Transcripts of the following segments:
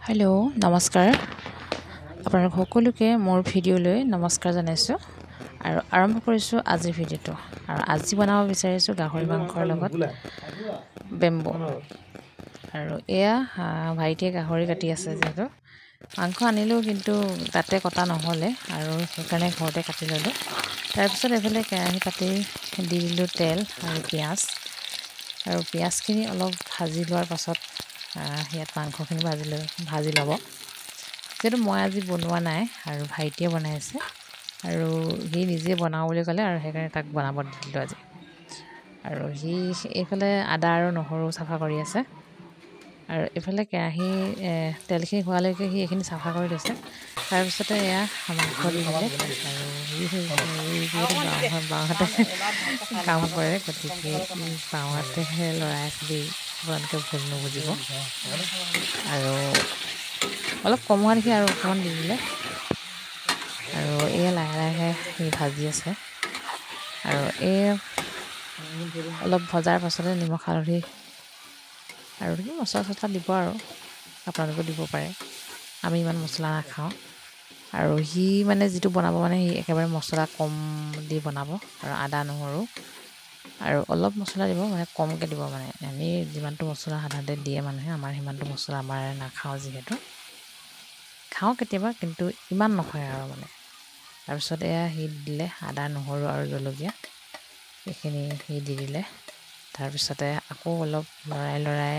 Hello' নমস্কাৰ আপোনালোক সকলোকে মোৰ ভিডিঅ'লৈ নমস্কাৰ জনাইছোঁ আৰু আৰম্ভ কৰিছোঁ আজিৰ ভিডিঅ'টো আৰু আজি বনাব বিচাৰিছোঁ গাহৰি মাংসৰ লগত বেম্বো আৰু এয়া ভাইটিয়ে গাহৰি কাটি আছে যিহেতু মাংস আনিলেও কিন্তু তাতে কটা নহ'লে আৰু সেইকাৰণে ঘৰতে কাটি ল'লোঁ তাৰপিছত এইফালে কেৰাহী পাতি দি দিলোঁ তেল আৰু পিঁয়াজখিনি অলপ ভাজি লোৱাৰ পাছত ইয়াত মাংসখিনি ভাজি ল'ব যিহেতু মই আজি বনোৱা নাই আৰু ভাইটিয়ে বনাই আছে আৰু সি নিজে বনাওঁ বুলি ক'লে আৰু সেইকাৰণে তাক বনাব দি দিলোঁ আজি আৰু সি এইফালে আদা আৰু নহৰু চাফা কৰি আছে আৰু এইফালে কেৰাহী তেলখিনি হোৱালৈকে সি এইখিনি চাফা কৰি লৈছে তাৰপিছতে এয়া মাংস দি দিলে আৰু যিহেতু বাওঁহাতে কাম কৰে গতিকে বাওঁহাতেহে লৰাই আছে দেই আপোনালোকে ভুল নুবুজিব আৰু অলপ কম হোৱা দেখি আৰু অকণমান দি দিলে আৰু এয়া লাহে লাহে সি ভাজি আছে আৰু এই অলপ ভজাৰ পাছতে নিমখ হালধি আৰু মছলা চছলা দিব আৰু আপোনালোকেও দিব পাৰে আমি ইমান মছলা নাখাওঁ আৰু সি মানে যিটো বনাব মানে সি একেবাৰে মছলা কম দি বনাব আৰু আদা নহৰু আৰু অলপ মছলা দিব মানে কমকৈ দিব মানে আমি যিমানটো মছলা সাধাৰণতে দিয়ে মানুহে আমাৰ সিমানটো মছলা আমাৰ নাখাওঁ যিহেতু খাওঁ কেতিয়াবা কিন্তু ইমান নহয় আৰু মানে তাৰপিছত এয়া সি দিলে আদা নহৰু আৰু জলকীয়া এইখিনি সি দি দিলে তাৰপিছতে আকৌ অলপ লৰাই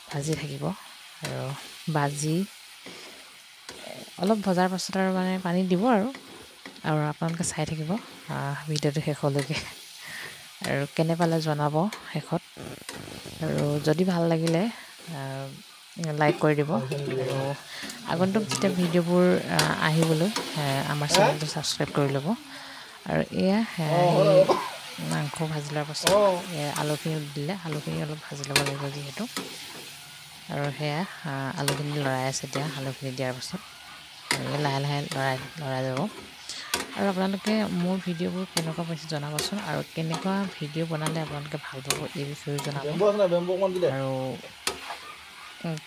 ভাজি থাকিব আৰু ভাজি অলপ ভজাৰ পাছত আৰু মানে পানী দিব আৰু আপোনালোকে চাই থাকিব ভিডিঅ'টো শেষলৈকে আৰু কেনে পালে জনাব শেষত আৰু যদি ভাল লাগিলে লাইক কৰি দিব আৰু আগন্তুক যেতিয়া ভিডিঅ'বোৰ আহিবলৈ আমাৰ চেনেলটো ছাবস্ক্ৰাইব কৰি ল'ব আৰু এয়া মাংস ভাজি লোৱাৰ পাছত আলুখিনি দিলে আলুখিনি অলপ ভাজি ল'ব লাগিব যিহেতু আৰু সেয়া আলুখিনি লৰাই আছে এতিয়া আলুখিনি দিয়াৰ পাছত লাহে লাহে লৰাই যাব আৰু আপোনালোকে মোৰ ভিডিঅ'বোৰ কেনেকুৱা পাইছে জনাবচোন আৰু কেনেকুৱা ভিডিঅ' বনালে আপোনালোকে ভাল পাব এই বিষয়েও জনাব আৰু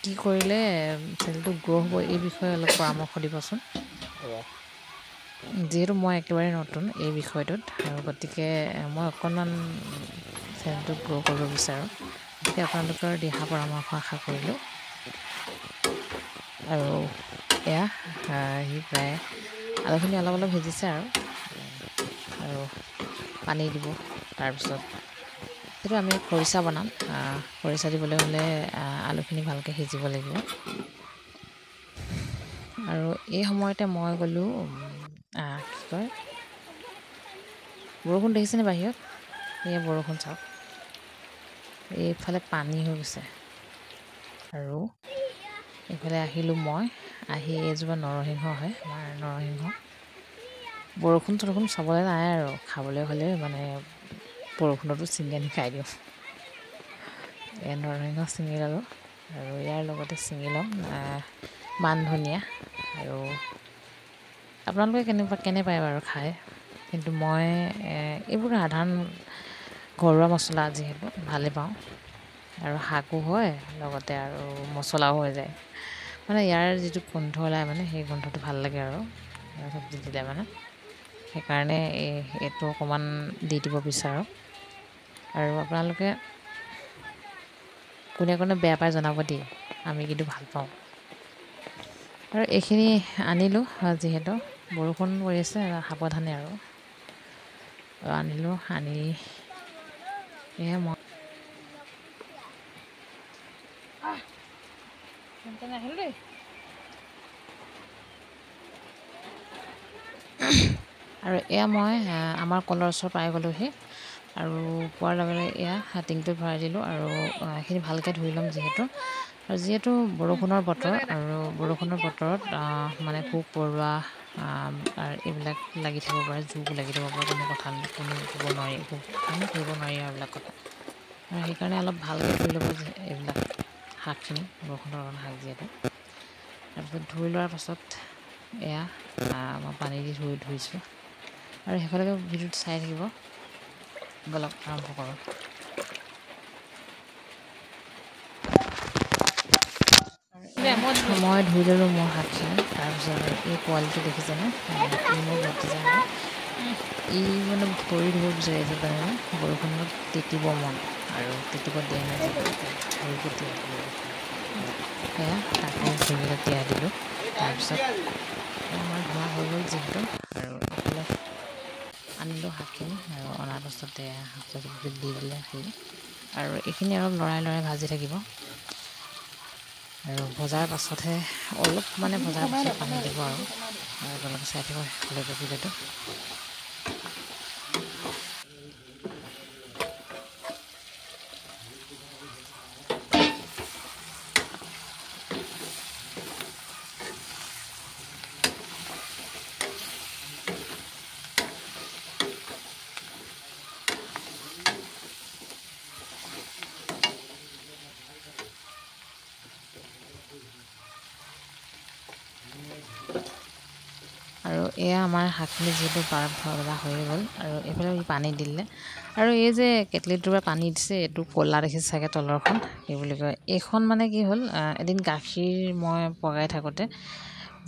কি কৰিলে চেনেলটো গ্ৰ' হ'ব এই বিষয়ে অলপ পৰামৰ্শ দিবচোন যিহেতু মই একেবাৰে নতুন এই বিষয়টোত আৰু গতিকে মই অকণমান চেনেলটো গ্ৰ' কৰিব বিচাৰোঁ গতিকে আপোনালোকৰ দিহা পৰামৰ্শ আশা কৰিলোঁ আৰু এয়া সি প্ৰায় আলুখিনি অলপ অলপ ভিজিছে আৰু পানী দিব তাৰপিছত যিটো আমি খৰিচা বনাম খৰিচা দিবলৈ হ'লে আলুখিনি ভালকৈ সিজিব লাগিব আৰু এই সময়তে মই গ'লোঁ কি কয় বৰষুণ দেখিছেনে বাহিৰত এই বৰষুণ চাওক এইফালে পানী হৈ গৈছে আৰু এইফালে আহিলোঁ মই আহি এইজোপা নৰসিংহ হয় আমাৰ নৰসিংহ বৰষুণ চৰষুণ চাবলৈ নাই আৰু খাবলৈ হ'লে মানে বৰষুণতো ছিঙি আনি খাই দিওঁ নৰসিংহ ছিঙি ল'লোঁ আৰু ইয়াৰ লগতে ছিঙি ল'ম মান ধনিয়া আৰু আপোনালোকে কেনে পায় বাৰু খাই কিন্তু মই এইবোৰ সাধাৰণ ঘৰুৱা মছলা যিহেতু ভালেই পাওঁ আৰু শাকো হয় লগতে আৰু মছলাও হৈ যায় মানে ইয়াৰ যিটো গোন্ধ ওলায় মানে সেই গোন্ধটো ভাল লাগে আৰু চব্জি দিলে মানে সেইকাৰণে এইটো অকণমান দি দিব বিচাৰোঁ আৰু আপোনালোকে কোনে কোনে বেয়া পায় জনাব দেই আমি কিন্তু ভাল পাওঁ আৰু এইখিনি আনিলোঁ যিহেতু বৰষুণ পৰি আছে সাৱধানে আৰু আনিলোঁ আনি এয়া মই আহিলোঁ দেই আৰু এয়া মই আমাৰ কলৰ ওচৰ পাই গ'লোহি আৰু পোৱাৰ লগে লগে এয়া টিংটোত ভৰাই দিলোঁ আৰু এইখিনি ভালকৈ ধুই ল'ম যিহেতু বৰষুণৰ বতৰ আৰু বৰষুণৰ বতৰত মানে পোক পৰুৱা এইবিলাক লাগি থাকিব পাৰে জোক লাগি থাকিব পাৰে কোনো কথা কোনো ক'ব নোৱাৰি কোনো কৰিব নোৱাৰি আৰু এইবিলাক কথা আৰু সেইকাৰণে অলপ ভালকৈ ধুই ল'ব এইবিলাক শাকখিনি বৰষুণৰ শাক যিহেতু তাৰপিছত ধুই লোৱাৰ পাছত এয়া মই পানী দি ধুইছোঁ আৰু শেষলৈকে ভিডিঅ'টো চাই থাকিব বলক আৰম্ভ কৰোঁ মই ধুই ল'লোঁ মোৰ হাতখিনি। তাৰপিছত এই পোৱালিটো দেখিছেনে, ই মোৰ ভতিজা হয়। ই মানে ভৰি ধুব বিচাৰিছে তাৰমানে, বৰষুণত তিতিব মন আৰু তিতিব দিয়া নাই যে ভৰিটো তিয়াই দিলোঁ। সেয়া তাকো ভৰিকেইটা তিয়াই দিলোঁ। তাৰপিছত আমাৰ ধোৱা হৈ গ'ল যিহেতু, আৰু এইফালে আনিলোঁ শাকখিনি আৰু অনাৰ পাছতে শাক দি দিলে সি, আৰু এইখিনি অলপ লৰাই লৰাই ভাজি থাকিব। আৰু ভজাৰ পাছতহে অলপ মানে ভজাৰ পাছত পানী দিব আৰু আপোনালোকে চাই থাকিব শেষলৈকে ভিডিঅ'টো। আৰু এয়া আমাৰ শাকখিনি যিহেতু ভজা হৈ গ'ল, আৰু এইফালে ই পানী দিলে। আৰু এই যে কেটলিটোৰ পৰা পানী দিছে, এইটো ক'লা দেখিছে চাগে তলৰখন, কি বুলি কয়, এইখন মানে কি হ'ল, এদিন গাখীৰ মই পগাই থাকোঁতে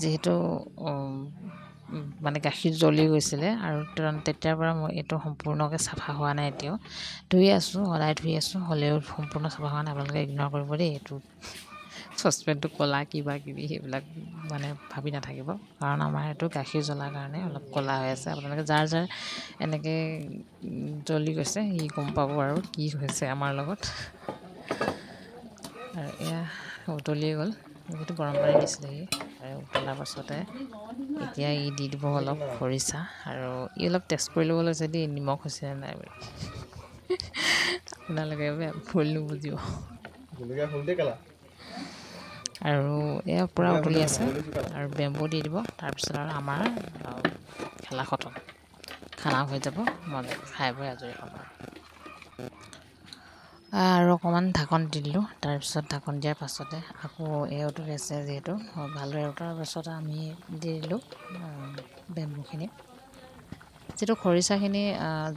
যিহেতু মানে গাখীৰ জ্বলি গৈছিলে, আৰু তেতিয়াৰ পৰা মই এইটো সম্পূৰ্ণকৈ চাফা হোৱা নাই। এতিয়াও ধুই আছোঁ, সদায় ধুই আছোঁ, হ'লেও সম্পূৰ্ণ চাফা হোৱা নাই। আপোনালোকে ইগন'ৰ কৰিব দেই, এইটো চচপেনটো ক'লা কিবা কিবি সেইবিলাক মানে ভাবি নাথাকিব, কাৰণ আমাৰ এইটো গাখীৰ জ্বলাৰ কাৰণে অলপ ক'লা হৈ আছে। আপোনালোকে যাৰ যাৰ এনেকৈ জ্বলি গৈছে সি গম পাব আৰু কি হৈছে আমাৰ লগত। আৰু এয়া উতলিয়ে গ'ল, যিহেতু গৰম পানী দিছিলে সি, আৰু উতলাৰ পাছতে এতিয়া ই দি দিব অলপ খৰিচা, আৰু ই অলপ টেষ্ট কৰি ল'ব লৈছে দেই, নিমখ হৈছে নাই বুলি। আপোনালোকে ভুল নুবুজিব। আৰু এয়া পূৰা উতলি আছে, আৰু বেম্বু দি দিব। তাৰপিছত আৰু আমাৰ খেলা খতম, খানা হৈ যাব, মজাকৈ খাই বৈ আজৰি হ'ম আৰু অকণমান ঢাকন দি দিলোঁ। তাৰপিছত ঢাকন দিয়াৰ পাছতে আকৌ উতলি আছে যিহেতু, ভালদৰে উতলাৰ পাছতে আমি দি দিলোঁ বেম্বুখিনি। যিটো খৰিচাখিনি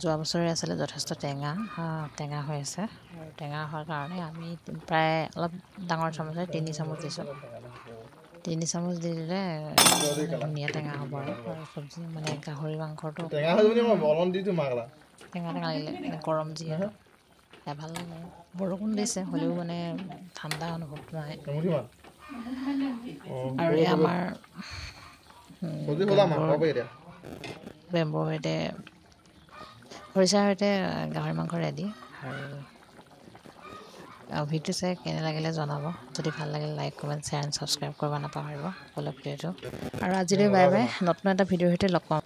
যোৱা বছৰে আছিলে, যথেষ্ট টেঙা হৈ আছে, আৰু টেঙা হোৱাৰ কাৰণে আমি প্ৰায় অলপ ডাঙৰ চামুচে 3 চামুচ দিছোঁ। 3 চামুচ দি দিলে ধুনীয়া টেঙা হ'ব, আৰু চব্জি মানে গাহৰি মাংসটো টেঙা লাগিলে গৰম যিহেতু খাই ভাল লাগে। আৰু বৰষুণ দিছে, হ'লেও মানে ঠাণ্ডা অনুভৱটো নাই। আৰু এই আমাৰ বেম্বুৰ সৈতে খৰিচাৰ সৈতে গাহৰি মাংস ৰেডি। আৰু ভিডিঅ'টো চাই কেনে লাগিলে জনাব। যদি ভাল লাগিলে like, comment, share and subscribe কৰিব নাপাহৰিব ভিডিঅ'টো। আৰু আজিলৈ বাই বাই, নতুন এটা ভিডিঅ'ৰ সৈতে লগ পাম।